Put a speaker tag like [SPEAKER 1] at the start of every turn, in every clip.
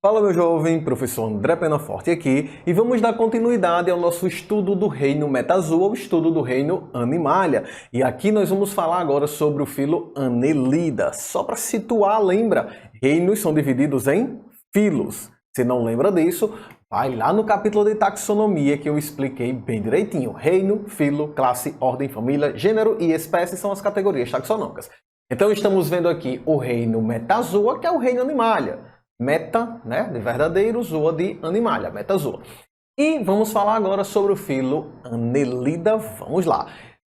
[SPEAKER 1] Fala meu jovem, professor André Penaforte aqui e vamos dar continuidade ao nosso estudo do reino Metazoa, o estudo do reino Animalia. E aqui nós vamos falar agora sobre o filo Annelida. Só para situar, lembra, reinos são divididos em filos. Se não lembra disso, vai lá no capítulo de taxonomia que eu expliquei bem direitinho. Reino, filo, classe, ordem, família, gênero e espécie são as categorias taxonômicas. Então estamos vendo aqui o reino Metazoa, que é o reino Animalia. Meta, né, de verdadeiro, zoa de Animalia, Metazoa. E vamos falar agora sobre o filo Annelida. Vamos lá.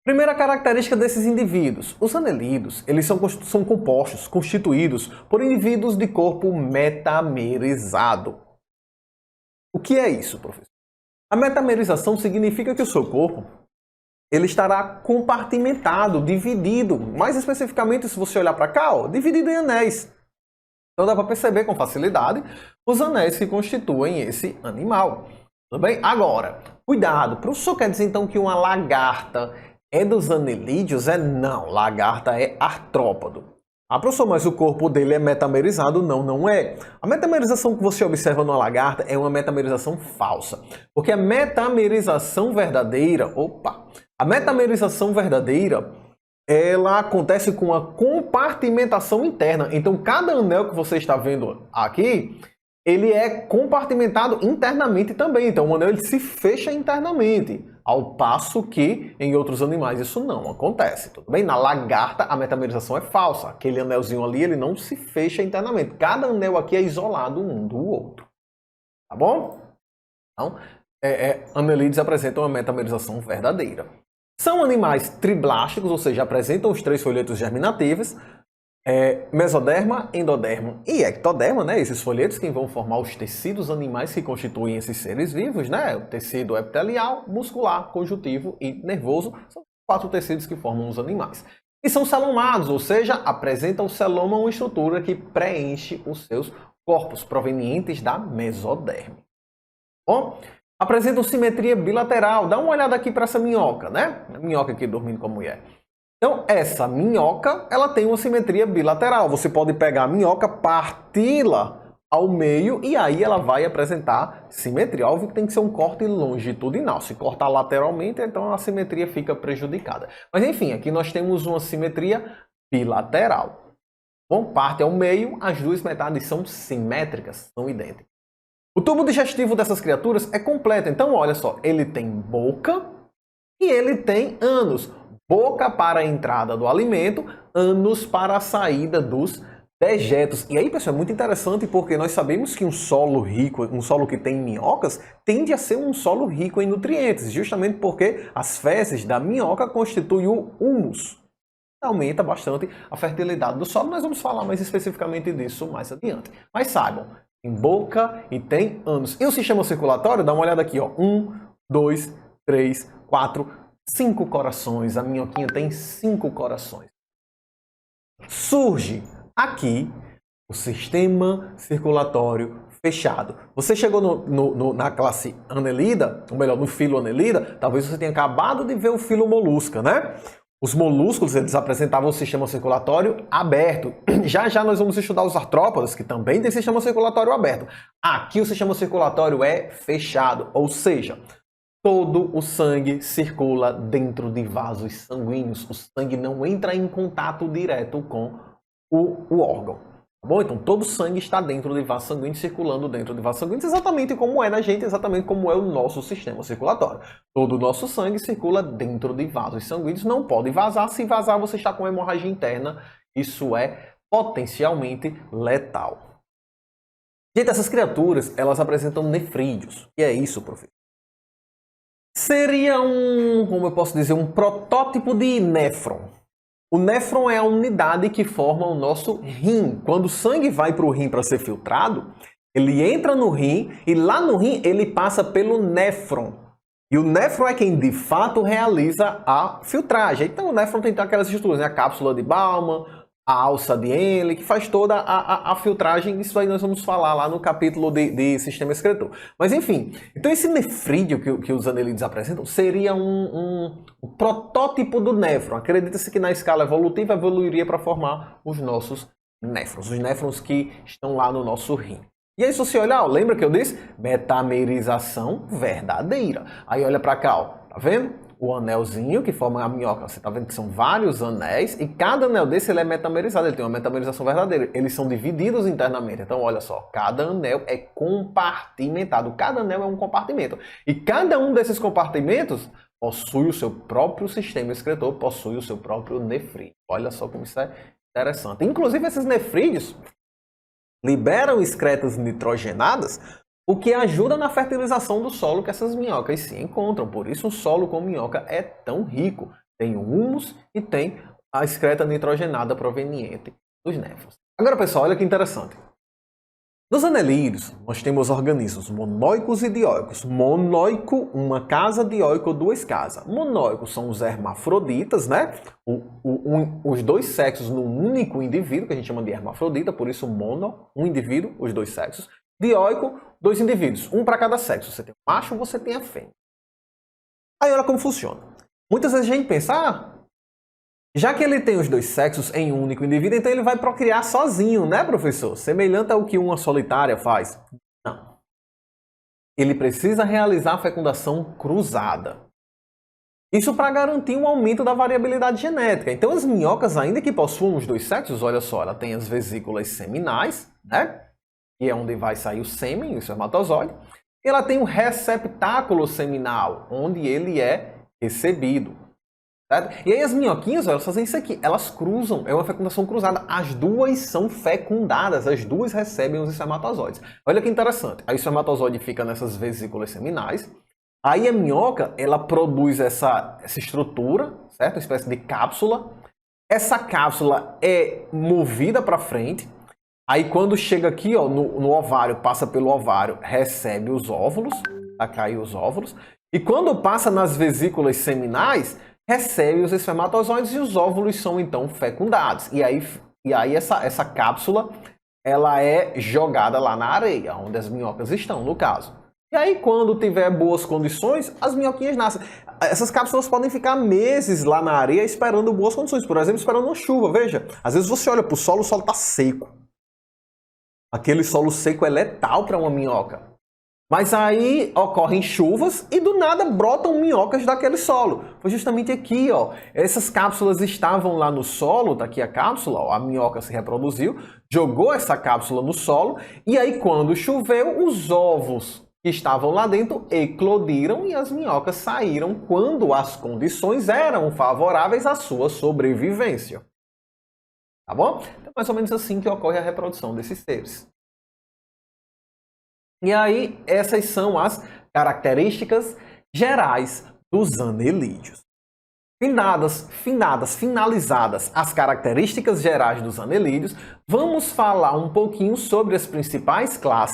[SPEAKER 1] Primeira característica desses indivíduos. Os anelidos, eles são compostos, constituídos por indivíduos de corpo metamerizado. O que é isso, professor? A metamerização significa que o seu corpo ele estará compartimentado, dividido. Mais especificamente, se você olhar para cá, ó, dividido em anéis. Então dá para perceber com facilidade os anéis que constituem esse animal. Tudo bem? Agora, cuidado. Professor, quer dizer então que uma lagarta é dos anelídeos? Não, lagarta é artrópode. Ah, professor, mas o corpo dele é metamerizado? Não, não é. A metamerização que você observa numa lagarta é uma metamerização falsa. Porque a metamerização verdadeira, a metamerização verdadeira, ela acontece com a compartimentação interna. Então, cada anel que você está vendo aqui, ele é compartimentado internamente também. Então, o anel ele se fecha internamente, ao passo que em outros animais isso não acontece. Tudo bem? Na lagarta, a metamerização é falsa. Aquele anelzinho ali, ele não se fecha internamente. Cada anel aqui é isolado um do outro. Tá bom? Então, anelídeos apresentam uma metamerização verdadeira. São animais triblásticos, ou seja, apresentam os 3 folhetos germinativos, mesoderma, endoderma e ectoderma, né? Esses folhetos que vão formar os tecidos animais que constituem esses seres vivos, né? O tecido epitelial, muscular, conjuntivo e nervoso, são 4 tecidos que formam os animais. E são celomados, ou seja, apresentam o celoma, uma estrutura que preenche os seus corpos provenientes da mesoderme. Bom, apresentam simetria bilateral. Dá uma olhada aqui para essa minhoca, né? A minhoca aqui dormindo com a mulher. Então, essa minhoca, ela tem uma simetria bilateral. Você pode pegar a minhoca, parti-la ao meio e aí ela vai apresentar simetria. Óbvio que tem que ser um corte longitudinal. Se cortar lateralmente, então a simetria fica prejudicada. Mas enfim, aqui nós temos uma simetria bilateral. Bom, parte ao meio, as duas metades são simétricas, são idênticas. O tubo digestivo dessas criaturas é completo. Então, olha só, ele tem boca e ele tem ânus. Boca para a entrada do alimento, ânus para a saída dos dejetos. E aí, pessoal, é muito interessante porque nós sabemos que um solo rico, um solo que tem minhocas, tende a ser um solo rico em nutrientes, justamente porque as fezes da minhoca constituem o humus. Aumenta bastante a fertilidade do solo. Nós vamos falar mais especificamente disso mais adiante. Mas saibam, tem boca e tem ânus. E o sistema circulatório, dá uma olhada aqui, ó. 1, 2, 3, 4, 5 corações. A minhoquinha tem 5 corações. Surge aqui o sistema circulatório fechado. Você chegou na classe Annelida, ou melhor, no filo Annelida, talvez você tenha acabado de ver o filo Molusca, né? Os molúsculos, eles apresentavam o sistema circulatório aberto. Já já nós vamos estudar os artrópodes, que também têm sistema circulatório aberto. Aqui o sistema circulatório é fechado, ou seja, todo o sangue circula dentro de vasos sanguíneos. O sangue não entra em contato direto com o órgão. Bom, então todo o sangue está dentro de vasos sanguíneos, circulando dentro de vasos sanguíneos, exatamente como é na gente, exatamente como é o nosso sistema circulatório. Todo o nosso sangue circula dentro de vasos sanguíneos, não pode vazar. Se vazar, você está com hemorragia interna. Isso é potencialmente letal. Gente, essas criaturas, elas apresentam nefrídeos. E é isso, professor. Seria como eu posso dizer, um protótipo de néfron. O néfron é a unidade que forma o nosso rim. Quando o sangue vai para o rim para ser filtrado, ele entra no rim e lá no rim ele passa pelo néfron. E o néfron é quem de fato realiza a filtragem. Então o néfron tem aquelas estruturas, né? A cápsula de Bowman, a alça de Henle, que faz toda a filtragem. Isso aí nós vamos falar lá no capítulo de sistema excretor. Mas enfim, então esse nefrídeo que os anelídeos apresentam seria um protótipo do néfron. Acredita-se que na escala evolutiva evoluiria para formar os nossos néfrons. Os néfrons que estão lá no nosso rim. E aí, se você olhar, ó, lembra que eu disse? Metamerização verdadeira. Aí olha para cá, ó, tá vendo? O anelzinho que forma a minhoca, você tá vendo que são vários anéis e cada anel desse ele é metamerizado, ele tem uma metamerização verdadeira. Eles são divididos internamente. Então, olha só, cada anel é compartimentado. Cada anel é um compartimento. E cada um desses compartimentos possui o seu próprio sistema excretor, possui o seu próprio nefrídeo. Olha só como isso é interessante. Inclusive, esses nefrídeos liberam excretas nitrogenadas, o que ajuda na fertilização do solo que essas minhocas se encontram. Por isso o solo com minhoca é tão rico. Tem o humus e tem a excreta nitrogenada proveniente dos néfros. Agora, pessoal, olha que interessante. Nos anelídeos, nós temos organismos monóicos e dioicos. Monóico, uma casa, dioico, duas casas. Monóicos são os hermafroditas, né? Os dois sexos num único indivíduo, que a gente chama de hermafrodita, por isso mono, um indivíduo, os dois sexos. Dioico, dois indivíduos, um para cada sexo. Você tem o macho, você tem a fêmea. Aí olha como funciona. Muitas vezes a gente pensa, já que ele tem os dois sexos em um único indivíduo, então ele vai procriar sozinho, né, professor? Semelhante ao que uma solitária faz. Não. Ele precisa realizar a fecundação cruzada. Isso para garantir um aumento da variabilidade genética. Então as minhocas, ainda que possuam os dois sexos, olha só, ela tem as vesículas seminais, né? Que é onde vai sair o sêmen, o espermatozoide. E ela tem o receptáculo seminal, onde ele é recebido. Certo? E aí as minhoquinhas, elas fazem isso aqui, elas cruzam, é uma fecundação cruzada. As duas são fecundadas, as duas recebem os espermatozoides. Olha que interessante, aí o espermatozoide fica nessas vesículas seminais, aí a minhoca, ela produz essa estrutura, certo? Uma espécie de cápsula. Essa cápsula é movida para frente. Aí quando chega aqui, ó, no ovário, passa pelo ovário, recebe os óvulos, tá cair os óvulos. E quando passa nas vesículas seminais, recebe os espermatozoides e os óvulos são então fecundados. E aí essa cápsula, ela é jogada lá na areia, onde as minhocas estão, no caso. E aí quando tiver boas condições, as minhoquinhas nascem. Essas cápsulas podem ficar meses lá na areia esperando boas condições. Por exemplo, esperando uma chuva, veja. Às vezes você olha para o solo está seco. Aquele solo seco é letal para uma minhoca. Mas aí ocorrem chuvas e do nada brotam minhocas daquele solo. Foi justamente aqui, ó. Essas cápsulas estavam lá no solo, tá aqui a cápsula, ó, a minhoca se reproduziu, jogou essa cápsula no solo e aí quando choveu, os ovos que estavam lá dentro eclodiram e as minhocas saíram quando as condições eram favoráveis à sua sobrevivência. Tá bom? Então, mais ou menos assim que ocorre a reprodução desses seres. E aí, essas são as características gerais dos anelídeos. Finalizadas as características gerais dos anelídeos, vamos falar um pouquinho sobre as principais classes